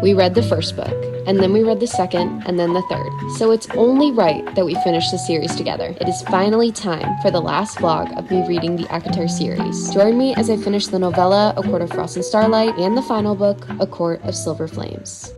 We read the first book, and then we read the second, and then the third. So it's only right that we finish the series together. It is finally time for the last vlog of me reading the ACOTAR series. Join me as I finish the novella, A Court of Frost and Starlight, and the final book, A Court of Silver Flames.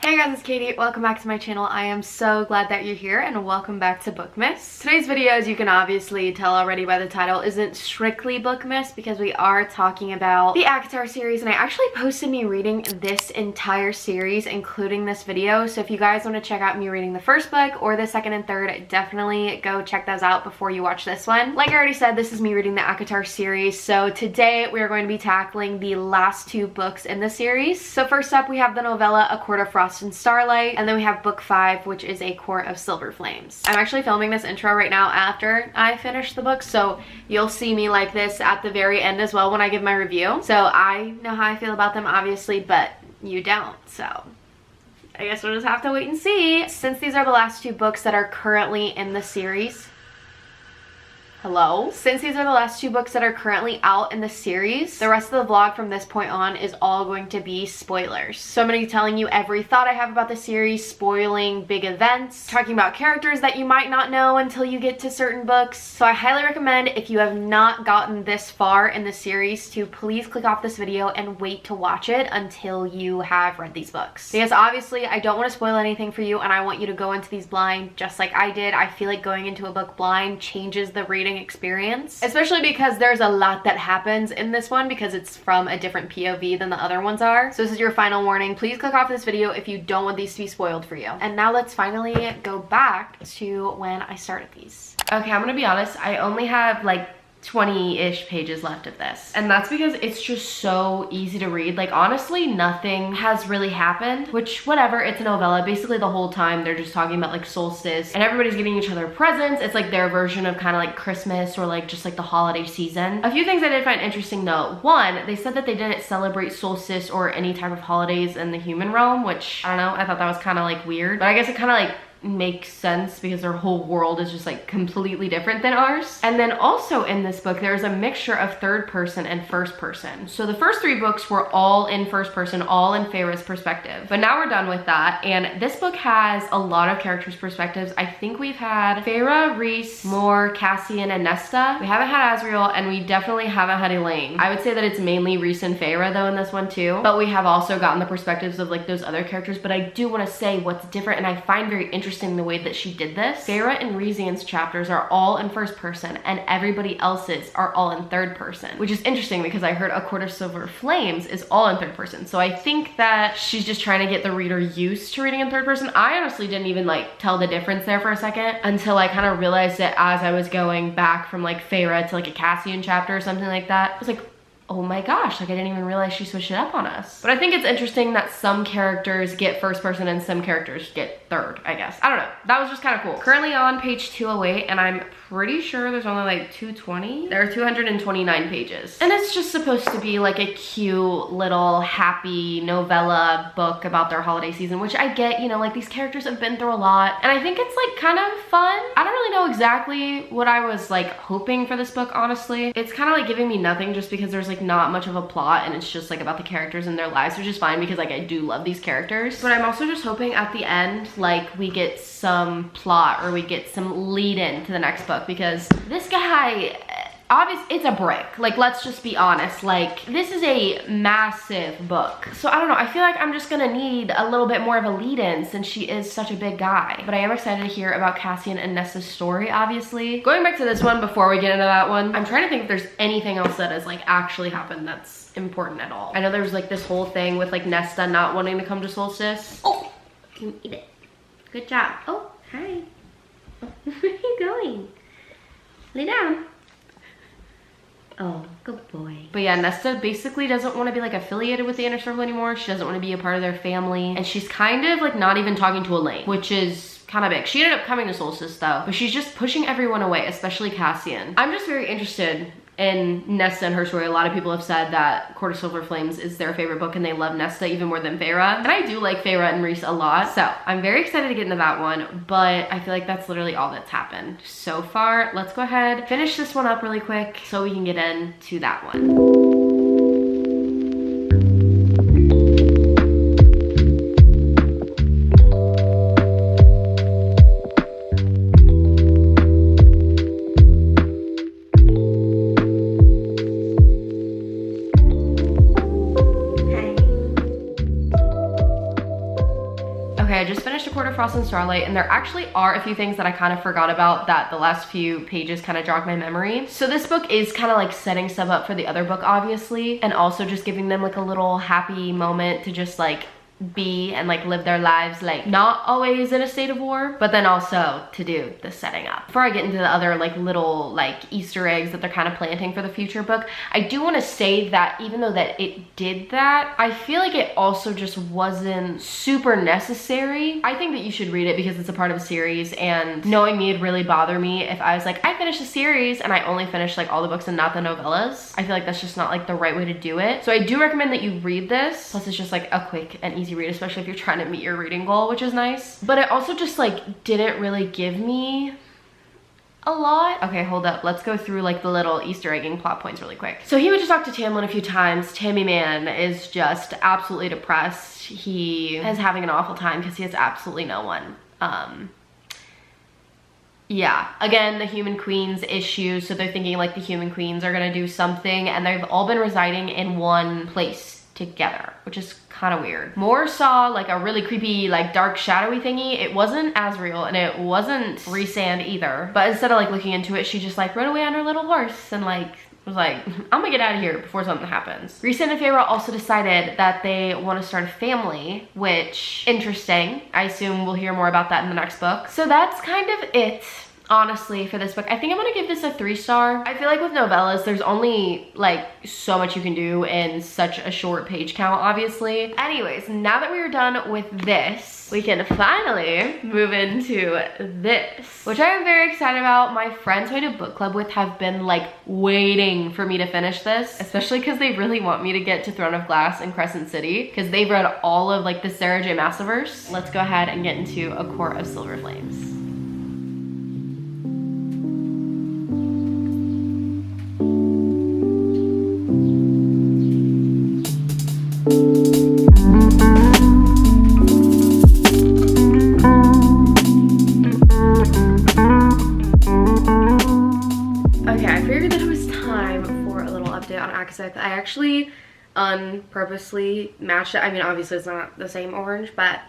Hey guys, it's Katie. Welcome back to my channel. I am so glad that you're here and welcome back to Bookmas. Today's video, as you can obviously tell already by the title, isn't strictly Bookmas because we are talking about the ACOTAR series, and I actually posted me reading this entire series including this video. So if you guys want to check out me reading the first book or the second and third, definitely go check those out before you watch this one. Like I already said, this is me reading the ACOTAR series. So today we are going to be tackling the last two books in the series. So first up we have the novella, A Court of Frost and Starlight, and then we have book 5, which is A Court of Silver Flames. I'm actually filming this intro right now after I finish the book, so you'll see me like this at the very end as well when I give my review. So I know how I feel about them obviously, but you don't, so I guess we'll just have to wait and see. Since these are the last two books that are currently in the series, since these are the last two books that are currently out in the series, the rest of the vlog from this point on is all going to be spoilers. So I'm going to be telling you every thought I have about the series, spoiling big events, talking about characters that you might not know until you get to certain books. So I highly recommend, if you have not gotten this far in the series, to please click off this video and wait to watch it until you have read these books. Because obviously I don't want to spoil anything for you and I want you to go into these blind just like I did. I feel like going into a book blind changes the reading experience, especially because there's a lot that happens in this one because it's from a different POV than the other ones are. So this is your final warning. Please click off this video if you don't want these to be spoiled for you. And now let's finally go back to when I started these. Okay, I'm gonna be honest, I only have like 20-ish pages left of this, and that's because it's just so easy to read. Like honestly, nothing has really happened, which whatever, it's a novella. Basically the whole time they're just talking about like solstice and everybody's giving each other presents. It's like their version of kind of like Christmas or like just like the holiday season. A few things I did find interesting though. One, they said that they didn't celebrate solstice or any type of holidays in the human realm, which I don't know, I thought that was kind of like weird, but I guess it kind of like makes sense because their whole world is just like completely different than ours. And then also in this book there's a mixture of third person and first person. So the first three books were all in first person, all in Feyre's perspective, but now we're done with that, and this book has a lot of characters' perspectives. I think we've had Feyre, Rhys, Mor, Cassian, and Nesta. We haven't had Asriel, and we definitely haven't had Elaine. I would say that it's mainly Rhys and Feyre though in this one too, but we have also gotten the perspectives of like those other characters. But I do want to say what's different and I find very interesting the way that she did this. Feyre and Rizian's chapters are all in first person and everybody else's are all in third person, which is interesting because I heard A Court of Silver Flames is all in third person. So I think that she's just trying to get the reader used to reading in third person. I honestly didn't even like tell the difference there for a second until I kind of realized it as I was going back from like Feyre to like a Cassian chapter or something like that. I was like, oh my gosh, like I didn't even realize she switched it up on us. But I think it's interesting that some characters get first person and some characters get third, I guess. I don't know. That was just kind of cool. Currently on page 208, and I'm pretty sure there's only like 220. There are 229 pages. And it's just supposed to be like a cute little happy novella book about their holiday season, which I get, you know, like these characters have been through a lot. And I think it's like kind of fun. I don't really know exactly what I was like hoping for this book, honestly. It's kind of like giving me nothing just because there's like not much of a plot and it's just like about the characters and their lives, which is fine because like I do love these characters. But I'm also just hoping at the end like we get some plot or we get some lead in to the next book, because this guy, obviously it's a brick. Like let's just be honest, like this is a massive book. So I don't know, I feel like I'm just gonna need a little bit more of a lead in since she is such a big guy. But I am excited to hear about Cassian and Nesta's story, obviously. Going back to this one before we get into that one, I'm trying to think if there's anything else that has like actually happened that's important at all. I know there's like this whole thing with like Nesta not wanting to come to Solstice. Oh, I can eat it. Good job. Oh, hi. Where are you going? Lay down. Oh, good boy. But yeah, Nesta basically doesn't want to be like affiliated with the inner circle anymore. She doesn't want to be a part of their family. And she's kind of like not even talking to Elaine, which is kind of big. She ended up coming to Solstice though, but she's just pushing everyone away, especially Cassian. I'm just very interested in Nesta and her story. A lot of people have said that Court of Silver Flames is their favorite book and they love Nesta even more than Feyre. And I do like Feyre and Rhys a lot. So I'm very excited to get into that one, but I feel like that's literally all that's happened so far. Let's go ahead, finish this one up really quick so we can get into that one. just finished A Court of Frost and Starlight, and there actually are a few things that I kind of forgot about that the last few pages kind of jogged my memory. So this book is kind of like setting stuff up for the other book, obviously, and also just giving them like a little happy moment to just like be and like live their lives, like not always in a state of war, but then also to do the setting up. Before I get into the other like little like Easter eggs that they're kind of planting for the future book, I do want to say that even though that it did that, I feel like it also just wasn't super necessary. I think that you should read it because it's a part of a series, and knowing me, it'd really bother me if I was like, I finished a series and I only finished like all the books and not the novellas. I feel like that's just not like the right way to do it. So I do recommend that you read this. Plus it's just like a quick and easy read, especially if you're trying to meet your reading goal, which is nice. But it also just like didn't really give me a lot. Okay, hold up. Let's go through like the little Easter egging plot points really quick. So he went to talk to Tamlin a few times. Tammy man is just absolutely depressed. He is having an awful time because he has absolutely no one. Yeah, again, the human queens issue. So they're thinking like the human queens are gonna do something, and they've all been residing in one place together, which is kind of weird. Moore saw like a really creepy, like dark shadowy thingy. It wasn't Asriel and it wasn't Rhysand either. But instead of like looking into it, she just like rode away on her little horse and like was like, I'm gonna get out of here before something happens. Rhysand and Feyre also decided that they want to start a family, which interesting. I assume we'll hear more about that in the next book. So that's kind of it, honestly, for this book. I think I'm gonna give this a 3-star. I feel like with novellas, there's only like so much you can do in such a short page count, obviously. Anyways, now that we are done with this, we can finally move into this, which I am very excited about. My friends who I do book club with have been like waiting for me to finish this, especially because they really want me to get to Throne of Glass and Crescent City, because they've read all of like the Sarah J. Massiverse. Let's go ahead and get into A Court of Silver Flames. ACOSF. I actually purposely matched it. I mean, obviously it's not the same orange, but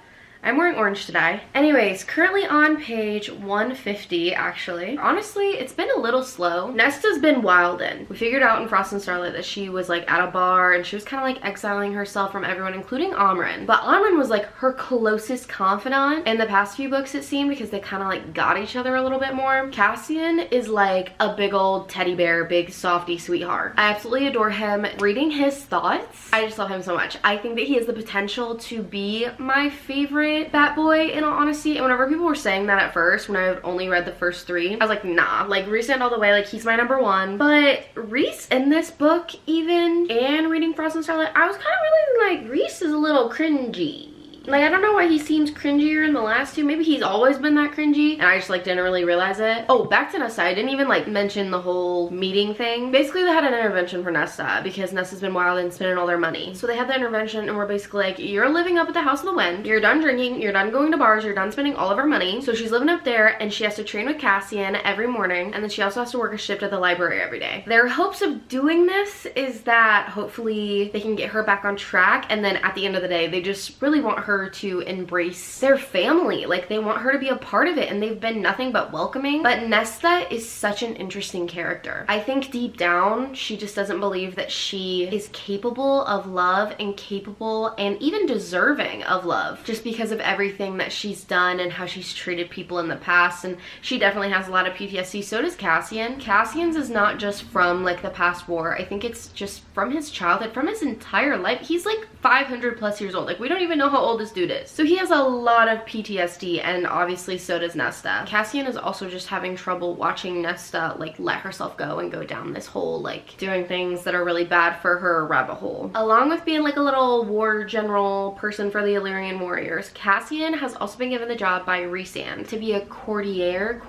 I'm wearing orange today. Anyways, currently on page 150, actually. Honestly, it's been a little slow. Nesta's been wildin'. We figured out in Frost and Starlight that she was like at a bar and she was kind of like exiling herself from everyone, including Amren. But Amren was like her closest confidant in the past few books, it seemed, because they kind of like got each other a little bit more. Cassian is like a big old teddy bear, big softy sweetheart. I absolutely adore him. Reading his thoughts, I just love him so much. I think that he has the potential to be my favorite Bat Boy, in all honesty. And whenever people were saying that at first, when I only read the first 3, I was like, nah, like Rhysand all the way, like he's my #1. But Rhys in this book, even, and reading Frost and Starlight, I was kind of really like, Rhys is a little cringy. Like, I don't know why he seems cringier in the last 2. Maybe he's always been that cringy and I just like didn't really realize it. Oh, back to Nesta. I didn't even like mention the whole meeting thing. Basically, they had an intervention for Nesta because Nesta's been wild and spending all their money. So they had the intervention and we're basically like, you're living up at the House of the Wind. You're done drinking. You're done going to bars. You're done spending all of our money. So she's living up there and she has to train with Cassian every morning. And then she also has to work a shift at the library every day. Their hopes of doing this is that hopefully they can get her back on track. And then at the end of the day, they just really want her to embrace their family. Like, they want her to be a part of it and they've been nothing but welcoming. But Nesta is such an interesting character. I think deep down she just doesn't believe that she is capable of love and capable and even deserving of love, just because of everything that she's done and how she's treated people in the past. And she definitely has a lot of PTSD. So does Cassian. Cassian's is not just from like the past war. I think it's just from his childhood, from his entire life. He's like 500 plus years old. Like, we don't even know how old this dude is. So he has a lot of PTSD, and obviously so does Nesta. Cassian is also just having trouble watching Nesta like let herself go and go down this whole like doing things that are really bad for her rabbit hole. Along with being like a little war general person for the Illyrian warriors, Cassian has also been given the job by Rhysand to be a courtier,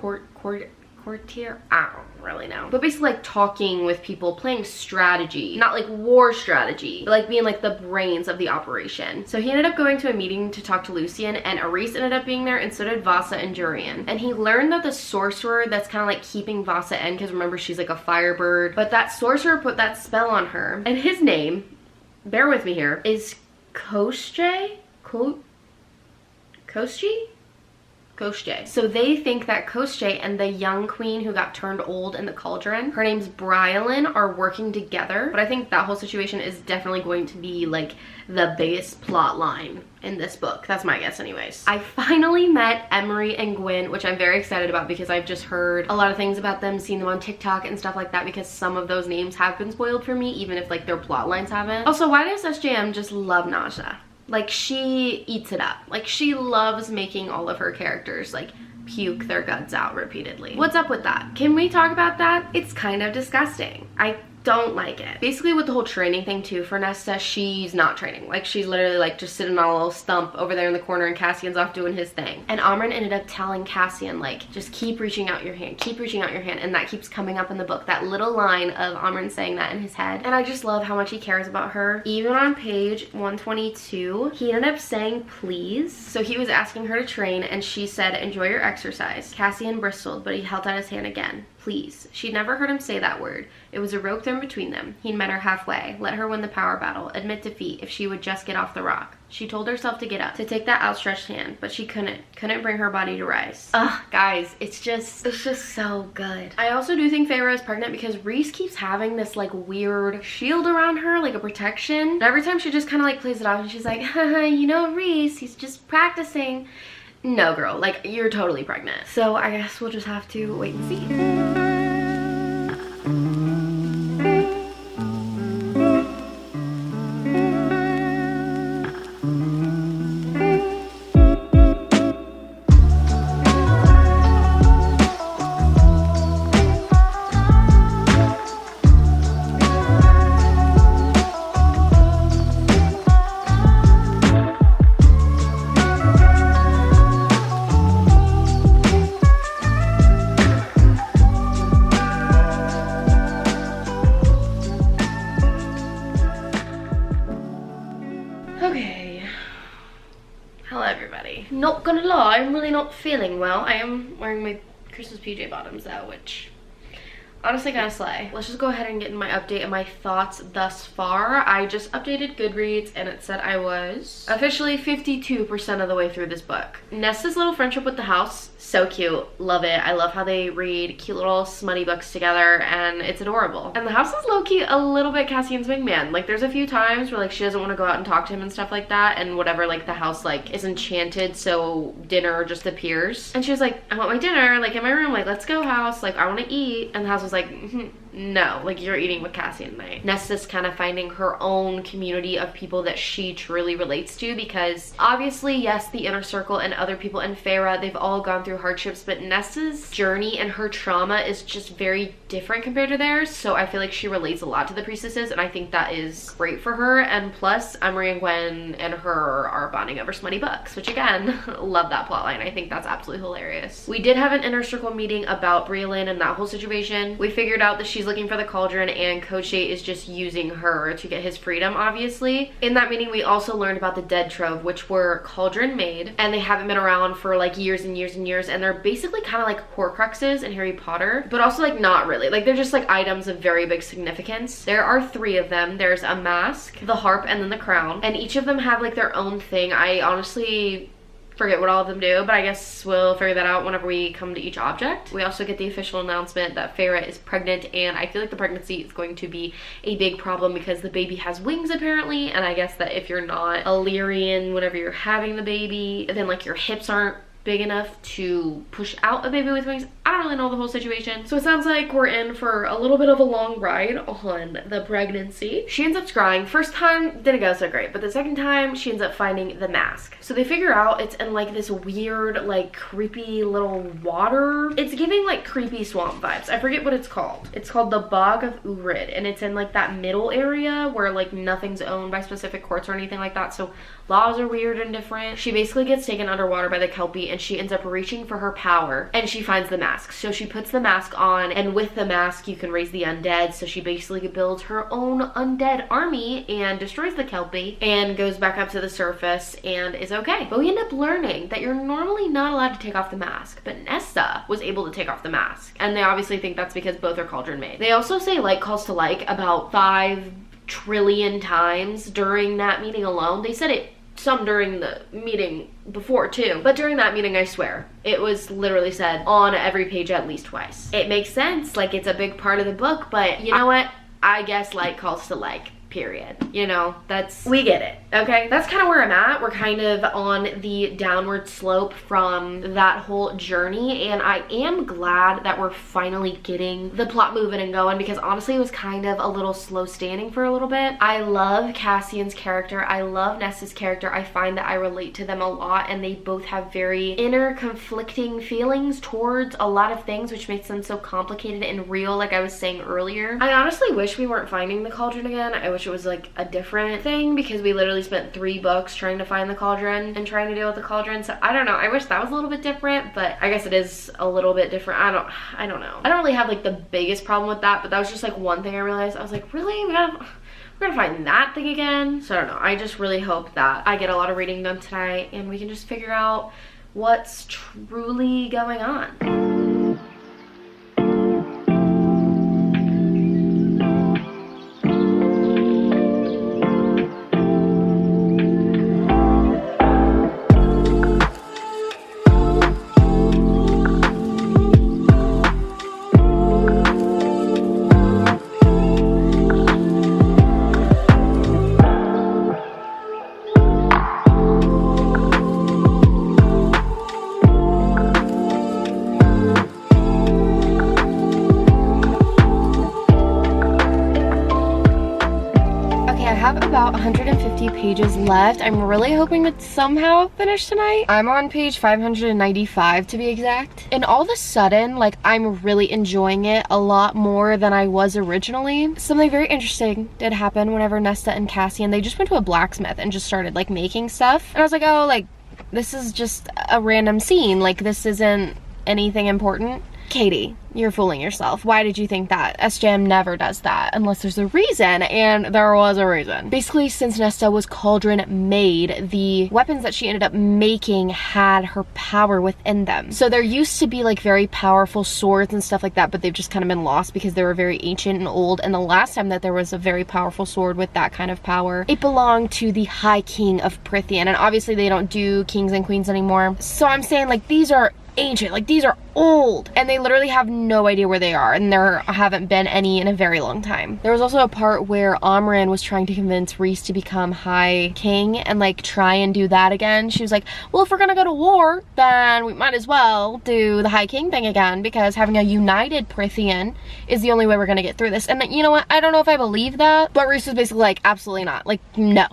I don't really know, but basically like talking with people, playing strategy, not like war strategy, but like being like the brains of the operation. So he ended up going to a meeting to talk to Lucian, and Aris ended up being there, and so did Vasa and Jurian. And he learned that the sorcerer that's kind of like keeping Vasa in, because remember she's like a firebird, but that sorcerer put that spell on her, and his name, bear with me here, is Kostre? Koschei. So they think that Koschei and the young queen who got turned old in the cauldron, her name's Bryalin, are working together. But I think that whole situation is definitely going to be like the biggest plot line in this book. That's my guess anyways. I finally met Emery and Gwyn, which I'm very excited about because I've just heard a lot of things about them, seen them on TikTok and stuff like that, because some of those names have been spoiled for me, even if like their plot lines haven't. Also, why does SJM just love Naja? Like, she eats it up. Like, she loves making all of her characters like puke their guts out repeatedly. What's up with that? Can we talk about that? It's kind of disgusting. I don't like it. Basically, with the whole training thing too, for Nesta, she's not training. Like, she's literally like just sitting on a little stump over there in the corner and Cassian's off doing his thing. And Amren ended up telling Cassian, like, just keep reaching out your hand, keep reaching out your hand. And that keeps coming up in the book, that little line of Amren saying that in his head. And I just love how much he cares about her. Even on page 122, he ended up saying please. So he was asking her to train and she said, enjoy your exercise. Cassian bristled, but he held out his hand again. Please. She'd never heard him say that word. It was a rope thrown between them. He'd met her halfway, let her win the power battle, admit defeat if she would just get off the rock. She told herself to get up, to take that outstretched hand, but she couldn't bring her body to rise. Ugh, guys, it's just so good. I also do think Feyre is pregnant because Rhys keeps having this like weird shield around her, like a protection. And every time she just kind of like plays it off and she's like, haha, you know Rhys, he's just practicing. No, girl, like, you're totally pregnant. So I guess we'll just have to wait and see. Okay, hello everybody. Not gonna lie, I'm really not feeling well. I am wearing my Christmas PJ bottoms though, which honestly kind of slay. Let's just go ahead and get in my update and my thoughts thus far. I just updated Goodreads and it said I was officially 52% of the way through this book. Nesta's little friendship with the house, so cute. Love it. I love how they read cute little smutty books together and it's adorable. And the house is low-key a little bit Cassian's wingman. Like, there's a few times where like she doesn't want to go out and talk to him and stuff like that, and whatever, like the house like is enchanted, so dinner just appears. And she was like, I want my dinner like in my room, like let's go house, like I want to eat. And the house was like, no, like you're eating with Cassian tonight. Nesta's kind of finding her own community of people that she truly relates to, because obviously, yes, the inner circle and other people in Feyre, they've all gone through hardships, but Nesta's journey and her trauma is just very different compared to theirs. So I feel like she relates a lot to the priestesses, and I think that is great for her. And plus, Emery and Gwen and her are bonding over smutty books, which again, love that plotline. I think that's absolutely hilarious. We did have an inner circle meeting about Bryalin and that whole situation. We figured out that she's looking for the cauldron and Koschei is just using her to get his freedom, obviously. In that meeting, we also learned about the dead trove, which were cauldron made, and they haven't been around for like years and years and years, and they're basically kind of like Horcruxes in Harry Potter, but also like not really. Like, they're just like items of very big significance. There are 3 of them. There's a mask, the harp, and then the crown, and each of them have like their own thing. I honestly forget what all of them do, but I guess we'll figure that out whenever we come to each object. We also get the official announcement that Feyre is pregnant, and I feel like the pregnancy is going to be a big problem because the baby has wings apparently, and I guess that if you're not Illyrian whenever you're having the baby, then like your hips aren't big enough to push out a baby with wings. I don't really know the whole situation. So it sounds like we're in for a little bit of a long ride on the pregnancy. She ends up scrying. First time didn't go so great, but the second time she ends up finding the mask. So they figure out it's in like this weird, like creepy little water. It's giving like creepy swamp vibes. I forget what it's called. It's called the Bog of Urid, and it's in like that middle area where like nothing's owned by specific courts or anything like that. So laws are weird and different. She basically gets taken underwater by the Kelpie, and she ends up reaching for her power, and she finds the mask. So she puts the mask on, and with the mask you can raise the undead. So she basically builds her own undead army and destroys the Kelpie and goes back up to the surface and is okay. But we end up learning that you're normally not allowed to take off the mask, but Nesta was able to take off the mask, and they obviously think that's because both are cauldron made. They also say like calls to like about 5 trillion times during that meeting alone. They said it some during the meeting before too, but during that meeting, I swear, it was literally said on every page at least twice. It makes sense, like it's a big part of the book, but you know what? I guess like calls to like, period. You know, we get it, okay? That's kind of where I'm at. We're kind of on the downward slope from that whole journey, and I am glad that we're finally getting the plot moving and going, because honestly it was kind of a little slow standing for a little bit. I love Cassian's character. I love Nesta's character. I find that I relate to them a lot, and they both have very inner conflicting feelings towards a lot of things, which makes them so complicated and real, like I was saying earlier. I honestly wish we weren't finding the cauldron again. I wish it was like a different thing, because we literally spent 3 books trying to find the cauldron and trying to deal with the cauldron. So I don't know, I wish that was a little bit different, but I guess it is a little bit different. I don't know. I don't really have like the biggest problem with that, but that was just like one thing I realized. I was like, really? We're gonna find that thing again? So I don't know. I just really hope that I get a lot of reading done tonight and we can just figure out what's truly going on. About 150 pages left. I'm really hoping to somehow finish tonight. I'm on page 595 to be exact. And all of a sudden, like, I'm really enjoying it a lot more than I was originally. Something very interesting did happen whenever Nesta and Cassian, they just went to a blacksmith and just started like making stuff. And I was like, oh, like, this is just a random scene. Like, this isn't anything important. Katie, you're fooling yourself. Why did you think that? SJM never does that unless there's a reason, and there was a reason. Basically, since Nesta was cauldron made, the weapons that she ended up making had her power within them. So there used to be like very powerful swords and stuff like that, but they've just kind of been lost because they were very ancient and old. And the last time that there was a very powerful sword with that kind of power, it belonged to the High King of Prithian. And obviously they don't do kings and queens anymore. So I'm saying, like, these are ancient, like these are old, and they literally have no idea where they are, and there haven't been any in a very long time. There was also a part where Amren was trying to convince Rhys to become High King and like try and do that again. She was like, well, if we're gonna go to war, then we might as well do the High King thing again, because having a united Prithian is the only way we're gonna get through this. And you know what, I don't know if I believe that, but Rhys was basically like, absolutely not, like, no,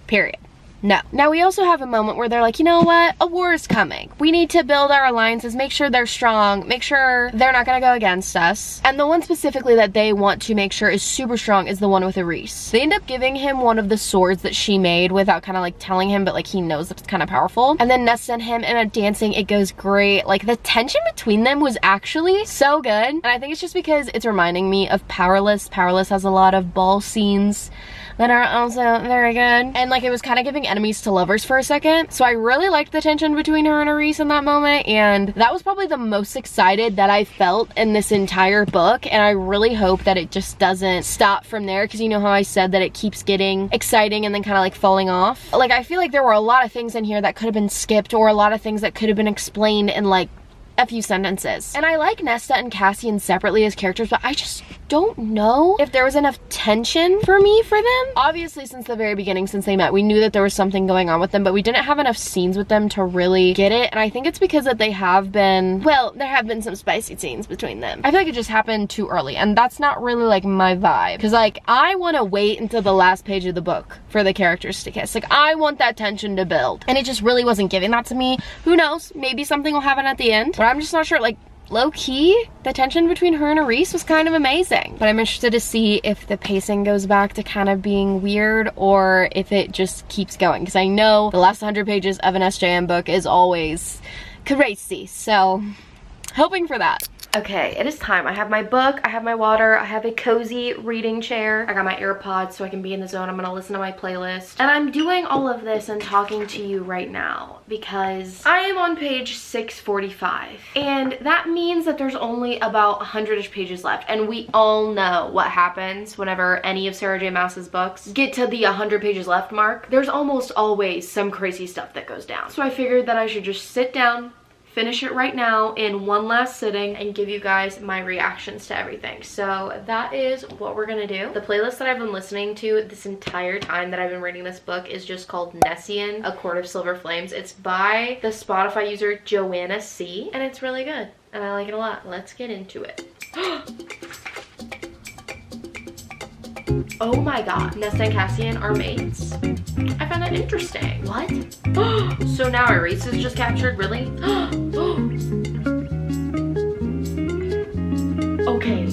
period. No. Now we also have a moment where they're like, you know what? A war is coming. We need to build our alliances, make sure they're strong, make sure they're not gonna go against us. And the one specifically that they want to make sure is super strong is the one with Rhys. They end up giving him one of the swords that she made without kind of like telling him, but like he knows that it's kind of powerful. And then Nesta and him end up dancing. It goes great. Like the tension between them was actually so good. And I think it's just because it's reminding me of Powerless. Powerless has a lot of ball scenes that are also very good. And like it was kind of giving enemies to lovers for a second. So I really liked the tension between her and Rhys in that moment, and that was probably the most excited that I felt in this entire book. And I really hope that it just doesn't stop from there, because you know how I said that it keeps getting exciting and then kind of like falling off. Like I feel like there were a lot of things in here that could have been skipped, or a lot of things that could have been explained in like a few sentences. And I like Nesta and Cassian separately as characters, but I just don't know if there was enough tension for me for them. Obviously, since the very beginning, since they met, we knew that there was something going on with them, but we didn't have enough scenes with them to really get it. And I think it's because that they have been, well, there have been some spicy scenes between them. I feel like it just happened too early, and that's not really like my vibe. Because like, I want to wait until the last page of the book for the characters to kiss. Like, I want that tension to build. And it just really wasn't giving that to me. Who knows? Maybe something will happen at the end. But I'm just not sure. Like, low-key, the tension between her and Rhys was kind of amazing. But I'm interested to see if the pacing goes back to kind of being weird, or if it just keeps going. Because I know the last 100 pages of an SJM book is always crazy. So, hoping for that. Okay, it is time. I have my book, I have my water, I have a cozy reading chair. I got my AirPods so I can be in the zone. I'm gonna listen to my playlist. And I'm doing all of this and talking to you right now because I am on page 645. And that means that there's only about 100-ish pages left. And we all know what happens whenever any of Sarah J. Maas's books get to the 100 pages left mark. There's almost always some crazy stuff that goes down. So I figured that I should just sit down, finish it right now in one last sitting, and give you guys my reactions to everything. So that is what we're gonna do. The playlist that I've been listening to this entire time that I've been reading this book is just called Nessian, A Court of Silver Flames. It's by the Spotify user Joanna C, and it's really good, and I like it a lot. Let's get into it. Oh my god, Nesta and Cassian are mates? I found that interesting. What? So now Iris is just captured, really? Okay,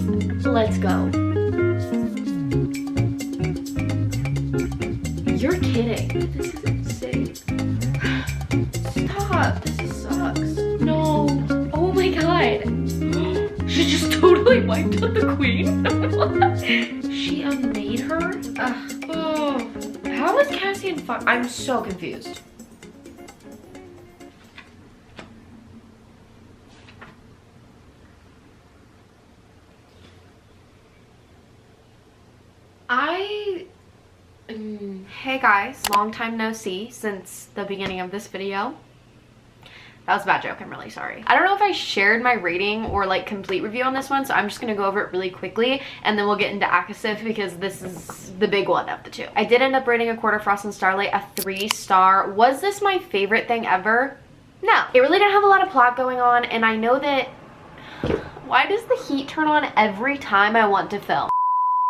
let's go. You're kidding. This is insane. Stop, this sucks. No, oh my god. She just totally wiped out the queen. She unmade her? Oh, how is Cassian fun? I'm so confused. Hey guys, long time no see since the beginning of this video. That was a bad joke, I'm really sorry. I don't know if I shared my rating or like complete review on this one, so I'm just gonna go over it really quickly and then we'll get into ACOSF because this is the big one of the two. I did end up rating A Quarter Frost and Starlight a 3-star. Was this my favorite thing ever? No. It really didn't have a lot of plot going on, and I know that... Why does the heat turn on every time I want to film?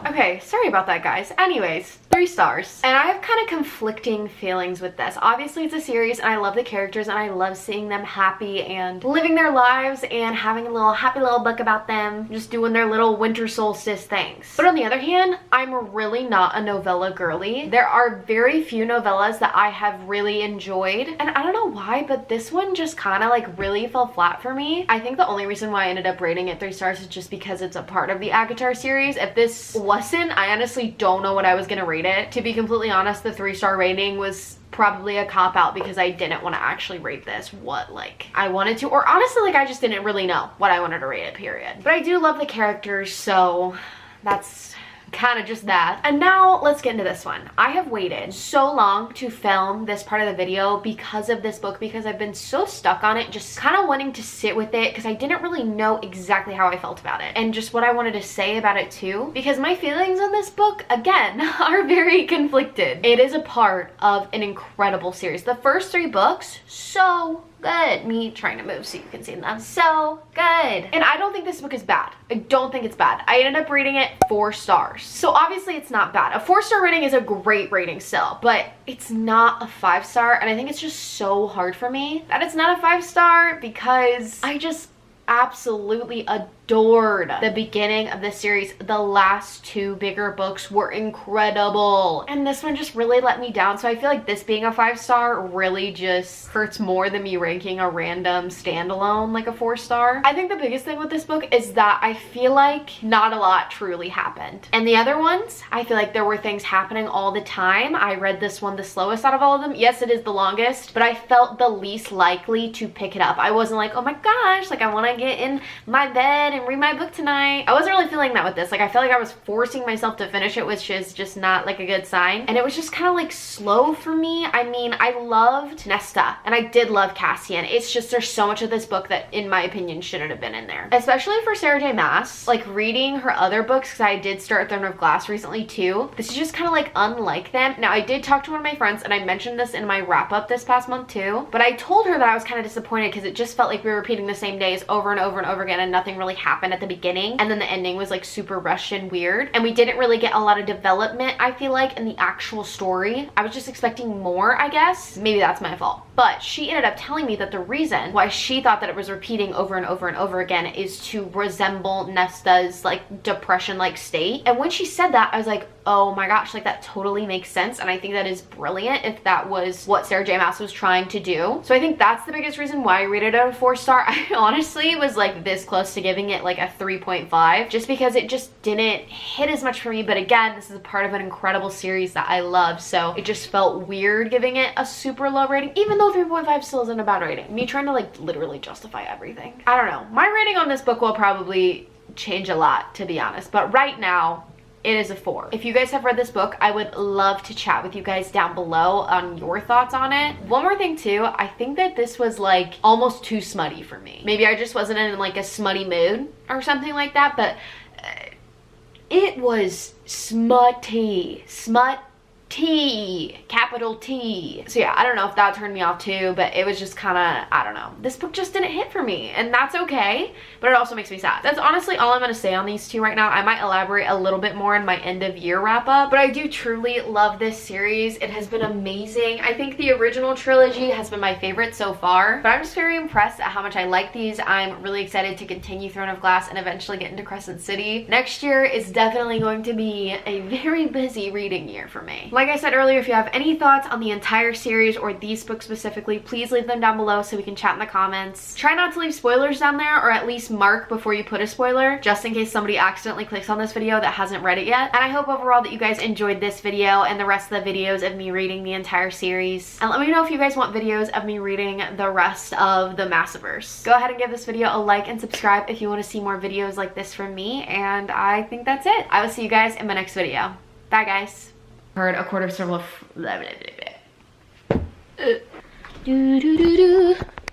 Okay, sorry about that, guys. Anyways, 3 stars. And I have kind of conflicting feelings with this. Obviously, it's a series, and I love the characters, and I love seeing them happy and living their lives and having a little happy little book about them, just doing their little winter solstice things. But on the other hand, I'm really not a novella girly. There are very few novellas that I have really enjoyed, and I don't know why, but this one just kind of like really fell flat for me. I think the only reason why I ended up rating it 3 stars is just because it's a part of the ACOTAR series. If this wasn't, I honestly don't know what I was gonna rate it. To be completely honest, the 3-star rating was probably a cop-out because I didn't want to actually rate this what like I wanted to, or honestly like I just didn't really know what I wanted to rate it, period. But I do love the characters, so that's kind of just that. And now let's get into this one. I have waited so long to film this part of the video because of this book, because I've been so stuck on it, just kind of wanting to sit with it because I didn't really know exactly how I felt about it and just what I wanted to say about it too, because my feelings on this book, again, are very conflicted. It is a part of an incredible series. The first 3 books, so good. Me trying to move so you can see them. So good. And I don't think this book is bad. I don't think it's bad. I ended up rating it 4 stars. So obviously it's not bad. A 4-star rating is a great rating still, but it's not a 5-star. And I think it's just so hard for me that it's not a 5-star because I just absolutely adored the beginning of the series. The last 2 bigger books were incredible, and this one just really let me down. So I feel like this being a 5-star really just hurts more than me ranking a random standalone like a 4-star. I think the biggest thing with this book is that I feel like not a lot truly happened, and the other ones I feel like there were things happening all the time. I read this one the slowest out of all of them. Yes, it is the longest, but I felt the least likely to pick it up. I wasn't like, oh my gosh, like I want to get in my bed and read my book tonight. I wasn't really feeling that with this. Like I felt like I was forcing myself to finish it, which is just not like a good sign. And it was just kind of like slow for me. I mean, I loved Nesta and I did love Cassian. It's just there's so much of this book that in my opinion shouldn't have been in there. Especially for Sarah J. Maas. Like reading her other books, because I did start Throne of Glass recently too. This is just kind of like unlike them. Now I did talk to one of my friends and I mentioned this in my wrap up this past month too. But I told her that I was kind of disappointed because it just felt like we were repeating the same days over and over and over again and nothing really happened at the beginning, and then the ending was like super rushed and weird, and we didn't really get a lot of development, I feel like, in the actual story. I was just expecting more, I guess. Maybe that's my fault. But she ended up telling me that the reason why she thought that it was repeating over and over and over again is to resemble Nesta's like depression like state. And when she said that, I was like, oh my gosh, like that totally makes sense. And I think that is brilliant if that was what Sarah J Maas was trying to do. So I think that's the biggest reason why I rated it a 4-star. I honestly was like this close to giving it like a 3.5 just because it just didn't hit as much for me. But again, this is a part of an incredible series that I love, so it just felt weird giving it a super low rating, even though 3.5 still isn't a bad rating. Me trying to like literally justify everything. I don't know. My rating on this book will probably change a lot, to be honest, but right now it is a 4. If you guys have read this book, I would love to chat with you guys down below on your thoughts on it. One more thing too, I think that this was like almost too smutty for me. Maybe I just wasn't in like a smutty mood or something like that, but it was smutty. Capital T. So yeah, I don't know if that turned me off too, but it was just kind of, I don't know. This book just didn't hit for me, and that's okay, but it also makes me sad. That's honestly all I'm going to say on these two right now. I might elaborate a little bit more in my end of year wrap up, but I do truly love this series. It has been amazing. I think the original trilogy has been my favorite so far, but I'm just very impressed at how much I like these. I'm really excited to continue Throne of Glass and eventually get into Crescent City. Next year is definitely going to be a very busy reading year for me. Like I said earlier, if you have any thoughts on the entire series or these books specifically, please leave them down below so we can chat in the comments. Try not to leave spoilers down there, or at least mark before you put a spoiler, just in case somebody accidentally clicks on this video that hasn't read it yet. And I hope overall that you guys enjoyed this video and the rest of the videos of me reading the entire series. And let me know if you guys want videos of me reading the rest of the Massiverse. Go ahead and give this video a like and subscribe if you want to see more videos like this from me, and I think that's it. I will see you guys in my next video. Bye guys. Heard a quarter circle of